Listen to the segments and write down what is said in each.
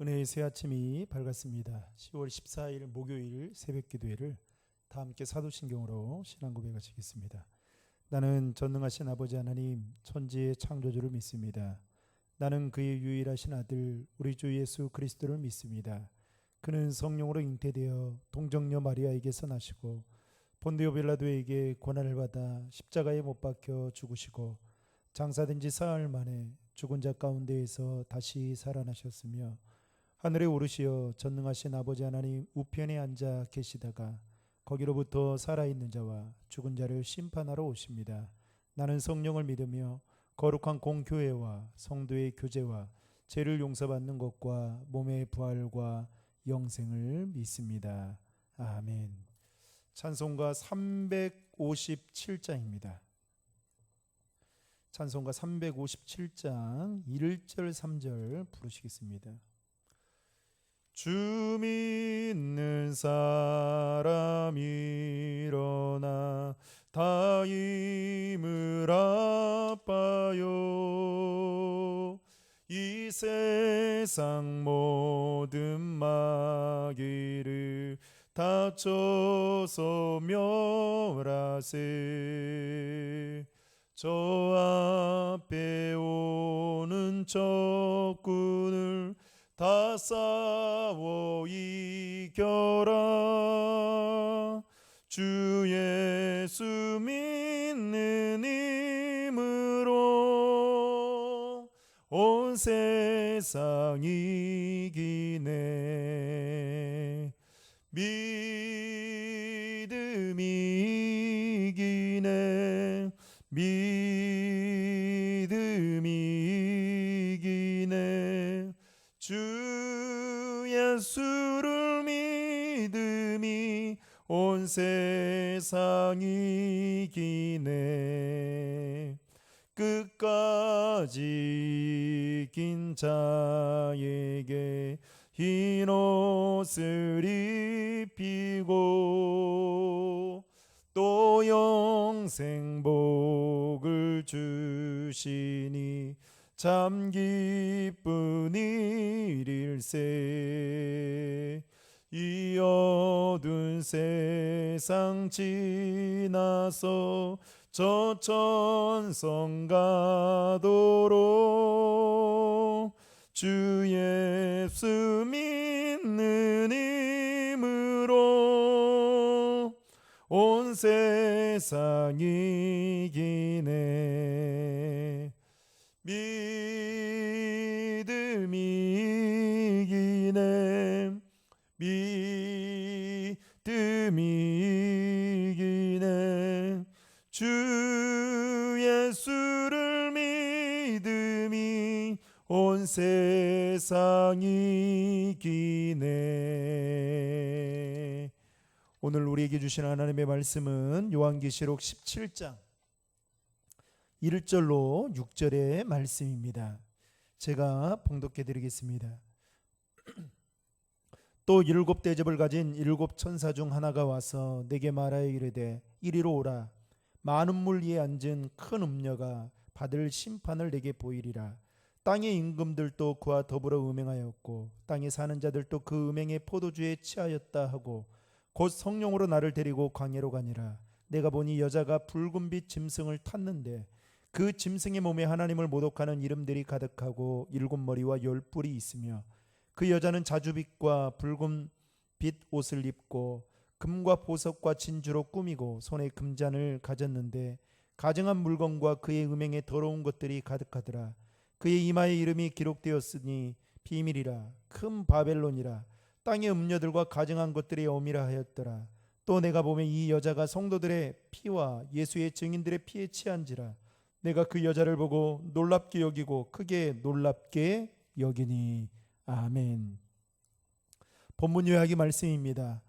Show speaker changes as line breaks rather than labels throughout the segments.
은혜의 새 아침이 밝았습니다. 10월 14일 목요일 새벽기도회를 다 함께 사도신경으로 신앙 고백하시겠습니다. 나는 전능하신 아버지 하나님 천지의 창조주를 믿습니다. 나는 그의 유일하신 아들 우리 주 예수 그리스도를 믿습니다. 그는 성령으로 잉태되어 동정녀 마리아에게서 나시고 본디오 빌라도에게 고난을 받아 십자가에 못 박혀 죽으시고 장사된 지 사흘 만에 죽은 자 가운데에서 다시 살아나셨으며 하늘에 오르시어 전능하신 아버지 하나님 우편에 앉아 계시다가 거기로부터 살아있는 자와 죽은 자를 심판하러 오십니다. 나는 성령을 믿으며 거룩한 공교회와 성도의 교제와 죄를 용서받는 것과 몸의 부활과 영생을 믿습니다. 아멘. 찬송가 357장입니다. 찬송가 357장 1절 3절 부르시겠습니다. 주 믿는 사람 일어나 다 힘을 아파요. 이 세상 모든 마귀를 다쳐서 멸하세. 저 앞에 오는 적군을 다 싸워 이겨라. 주 예수 믿는 힘으로 온 세상 이기네. 믿음이 이기네. 믿음이 이기네. 주 예수를 믿음이 온 세상 이기네. 끝까지 이긴 자에게 흰 옷을 입히고 또 영생 복을 주시니 참 기쁜 일일세. 이 어두운 세상 지나서 저 천성 가도록 주 예수 믿는 힘으로 온 세상 이기네. 믿음이 이기네. 믿음이 이기네. 주 예수를 믿음이 온 세상 이기네. 오늘 우리에게 주신 하나님의 말씀은 요한계시록 17장 1절로 6절의 말씀입니다. 제가 봉독해 드리겠습니다. 또 7대접을 가진 7천사 중 하나가 와서 내게 말하여 이르되 이리로 오라. 많은 물 위에 앉은 큰 음녀가 받을 심판을 내게 보이리라. 땅의 임금들도 그와 더불어 음행하였고 땅에 사는 자들도 그 음행의 포도주에 취하였다 하고 곧 성령으로 나를 데리고 광야로 가니라. 내가 보니 여자가 붉은빛 짐승을 탔는데 그 짐승의 몸에 하나님을 모독하는 이름들이 가득하고 7머리와 10뿔이 있으며 그 여자는 자주빛과 붉은빛 옷을 입고 금과 보석과 진주로 꾸미고 손에 금잔을 가졌는데 가증한 물건과 그의 음행에 더러운 것들이 가득하더라. 그의 이마에 이름이 기록되었으니 비밀이라 큰 바벨론이라 땅의 음녀들과 가증한 것들의 어미라 하였더라. 또 내가 보면 이 여자가 성도들의 피와 예수의 증인들의 피에 취한지라. 내가 그 여자를 보고 놀랍게 여기고 크게 놀랍게 여기니. 아멘. 본문 요약의 말씀입니다.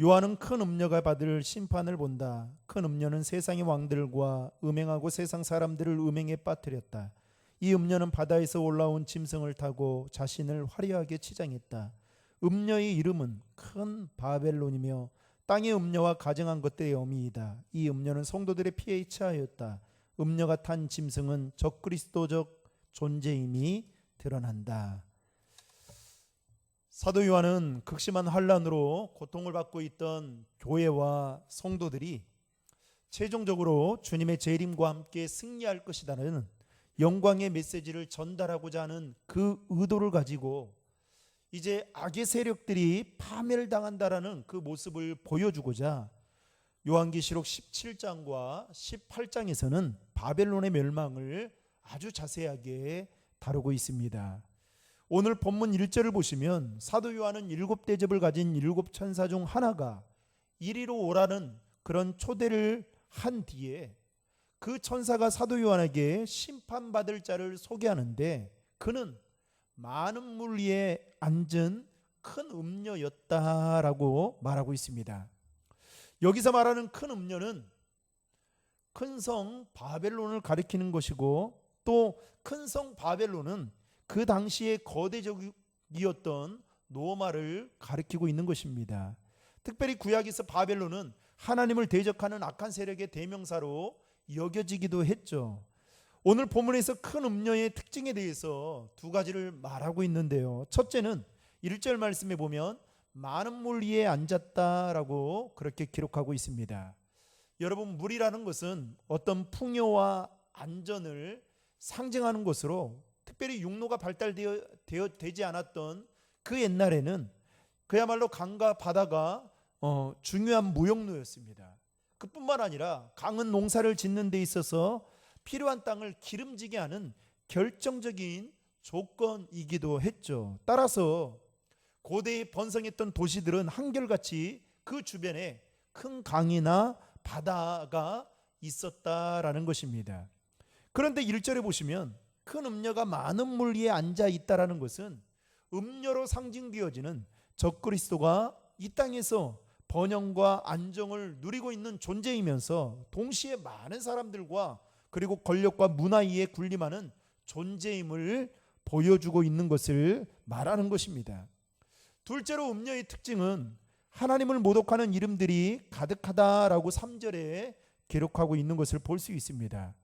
요한은 큰 음녀가 받을 심판을 본다. 큰 음녀는 세상의 왕들과 음행하고 세상 사람들을 음행에 빠뜨렸다. 이 음녀는 바다에서 올라온 짐승을 타고 자신을 화려하게 치장했다. 음녀의 이름은 큰 바벨론이며 땅의 음녀와 가증한 것들의 어미이다. 이 음녀는 성도들의 피에 취하였다. 음녀가 탄 짐승은 적그리스도적 존재임이 드러난다. 사도 요한은 극심한 환난으로 고통을 받고 있던 교회와 성도들이 최종적으로 주님의 재림과 함께 승리할 것이라는 영광의 메시지를 전달하고자 하는 그 의도를 가지고 이제 악의 세력들이 파멸당한다라는 그 모습을 보여주고자 요한계시록 17장과 18장에서는 바벨론의 멸망을 아주 자세하게 다루고 있습니다. 오늘 본문 1절을 보시면 사도 요한은 7대접을 가진 7천사 중 하나가 이리로 오라는 그런 초대를 한 뒤에 그 천사가 사도 요한에게 심판받을 자를 소개하는데 그는 많은 물 위에 앉은 큰 음녀였다라고 말하고 있습니다. 여기서 말하는 큰 음녀는 큰 성 바벨론을 가리키는 것이고 또 큰 성 바벨론은 그 당시에 거대적이었던 로마를 가리키고 있는 것입니다. 특별히 구약에서 바벨론은 하나님을 대적하는 악한 세력의 대명사로 여겨지기도 했죠. 오늘 본문에서 큰 음녀의 특징에 대해서 두 가지를 말하고 있는데요. 첫째는 1절 말씀에 보면 많은 물 위에 앉았다라고 그렇게 기록하고 있습니다. 여러분, 물이라는 것은 어떤 풍요와 안전을 상징하는 것으로 특별히 육로가 발달되지 않았던 그 옛날에는 그야말로 강과 바다가 중요한 무역로였습니다. 그뿐만 아니라 강은 농사를 짓는 데 있어서 필요한 땅을 기름지게 하는 결정적인 조건이기도 했죠. 따라서 고대에 번성했던 도시들은 한결같이 그 주변에 큰 강이나 바다가 있었다라는 것입니다. 그런데 1절에 보시면 큰 음녀가 많은 물 위에 앉아 있다라는 것은 음녀로 상징되어지는 적그리스도가 이 땅에서 번영과 안정을 누리고 있는 존재이면서 동시에 많은 사람들과 그리고 권력과 문화 위에 군림하는 존재임을 보여주고 있는 것을 말하는 것입니다. 둘째로 음녀의 특징은 하나님을 모독하는 이름들이 가득하다라고 3절에 기록하고 있는 것을 볼 수 있습니다.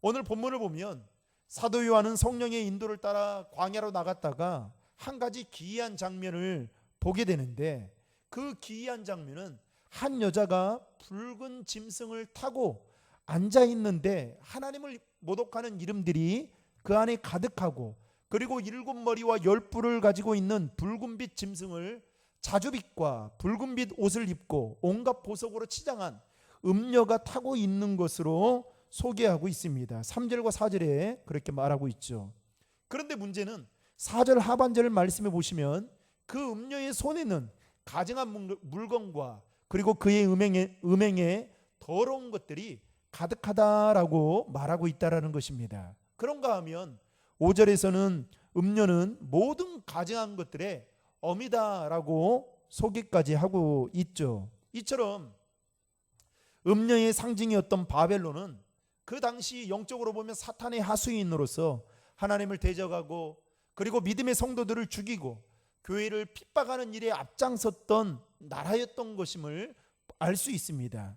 오늘 본문을 보면 사도 요한은 성령의 인도를 따라 광야로 나갔다가 한 가지 기이한 장면을 보게 되는데 그 기이한 장면은 한 여자가 붉은 짐승을 타고 앉아 있는데 하나님을 모독하는 이름들이 그 안에 가득하고 그리고 7머리와 10뿔을 가지고 있는 붉은빛 짐승을 자주빛과 붉은빛 옷을 입고 온갖 보석으로 치장한 음녀가 타고 있는 것으로 소개하고 있습니다. 3절과 4절에 그렇게 말하고 있죠. 그런데 문제는 4절 하반절 말씀해 보시면 그 음녀의 손에는 가증한 물건과 그리고 그의 음행에 더러운 것들이 가득하다라고 말하고 있다라는 것입니다. 그런가 하면 5절에서는 음녀는 모든 가증한 것들의 어미다라고 소개까지 하고 있죠. 이처럼 음녀의 상징이었던 바벨론은 그 당시 영적으로 보면 사탄의 하수인으로서 하나님을 대적하고 그리고 믿음의 성도들을 죽이고 교회를 핍박하는 일에 앞장섰던 나라였던 것임을 알 수 있습니다.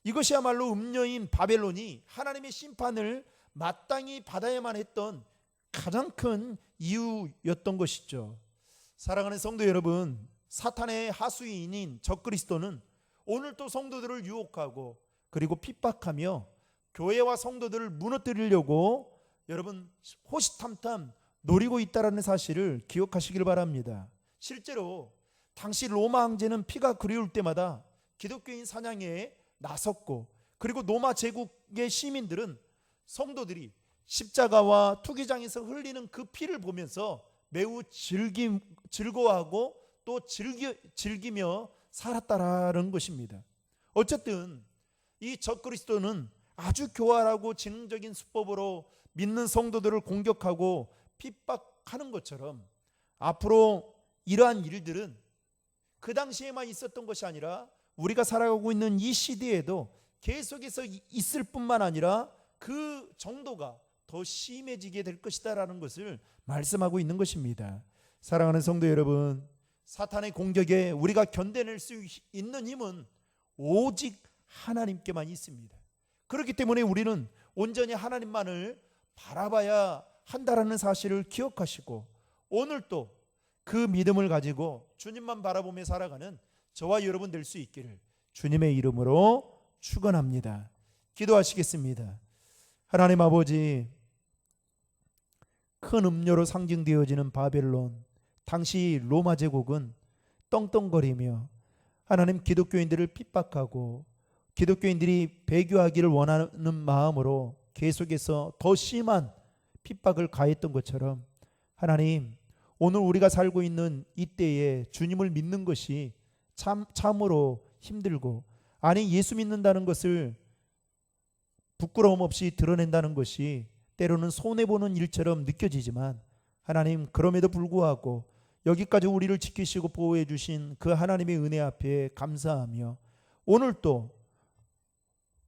이것이야말로 음녀인 바벨론이 하나님의 심판을 마땅히 받아야만 했던 가장 큰 이유였던 것이죠. 사랑하는 성도 여러분, 사탄의 하수인인 적그리스도는 오늘도 성도들을 유혹하고 그리고 핍박하며 교회와 성도들을 무너뜨리려고 여러분 호시탐탐 노리고 있다는 사실을 기억하시길 바랍니다. 실제로 당시 로마 황제는 피가 그리울 때마다 기독교인 사냥에 나섰고 그리고 로마 제국의 시민들은 성도들이 십자가와 투기장에서 흘리는 그 피를 보면서 매우 즐거워하고 또 즐기며 살았다라는 것입니다. 어쨌든 이 적그리스도는 아주 교활하고 지능적인 수법으로 믿는 성도들을 공격하고 핍박하는 것처럼 앞으로 이러한 일들은 그 당시에만 있었던 것이 아니라 우리가 살아가고 있는 이 시대에도 계속해서 있을 뿐만 아니라 그 정도가 더 심해지게 될 것이다라는 것을 말씀하고 있는 것입니다. 사랑하는 성도 여러분, 사탄의 공격에 우리가 견뎌낼 수 있는 힘은 오직 하나님께만 있습니다. 그렇기 때문에 우리는 온전히 하나님만을 바라봐야 한다라는 사실을 기억하시고 오늘도 그 믿음을 가지고 주님만 바라보며 살아가는 저와 여러분 될 수 있기를 주님의 이름으로 축원합니다. 기도하시겠습니다. 하나님 아버지, 큰 음료로 상징되어지는 바벨론, 당시 로마 제국은 떵떵거리며 하나님 기독교인들을 핍박하고 기독교인들이 배교하기를 원하는 마음으로 계속해서 더 심한 핍박을 가했던 것처럼 하나님, 오늘 우리가 살고 있는 이때에 주님을 믿는 것이 참으로 힘들고, 아니 예수 믿는다는 것을 부끄러움 없이 드러낸다는 것이 때로는 손해보는 일처럼 느껴지지만 하나님, 그럼에도 불구하고 여기까지 우리를 지키시고 보호해 주신 그 하나님의 은혜 앞에 감사하며 오늘 또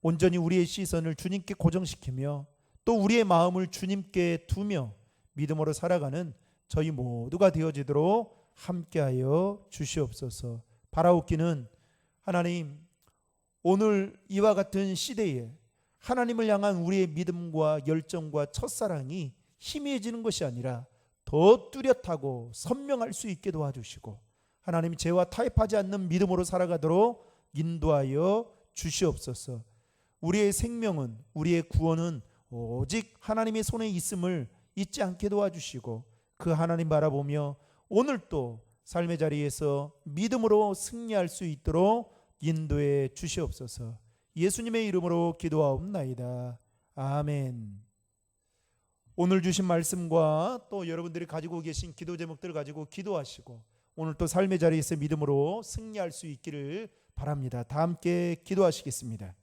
온전히 우리의 시선을 주님께 고정시키며 또 우리의 마음을 주님께 두며 믿음으로 살아가는 저희 모두가 되어지도록 함께하여 주시옵소서. 바라옵기는 하나님, 오늘 이와 같은 시대에 하나님을 향한 우리의 믿음과 열정과 첫사랑이 희미해지는 것이 아니라 더 뚜렷하고 선명할 수 있게 도와주시고 하나님, 죄와 타협하지 않는 믿음으로 살아가도록 인도하여 주시옵소서. 우리의 생명은, 우리의 구원은 오직 하나님의 손에 있음을 잊지 않게 도와주시고 그 하나님 바라보며 오늘 또 삶의 자리에서 믿음으로 승리할 수 있도록 인도해 주시옵소서. 예수님의 이름으로 기도하옵나이다. 아멘. 오늘 주신 말씀과 또 여러분들이 가지고 계신 기도 제목들을 가지고 기도하시고 오늘 또 삶의 자리에서 믿음으로 승리할 수 있기를 바랍니다. 다 함께 기도하시겠습니다.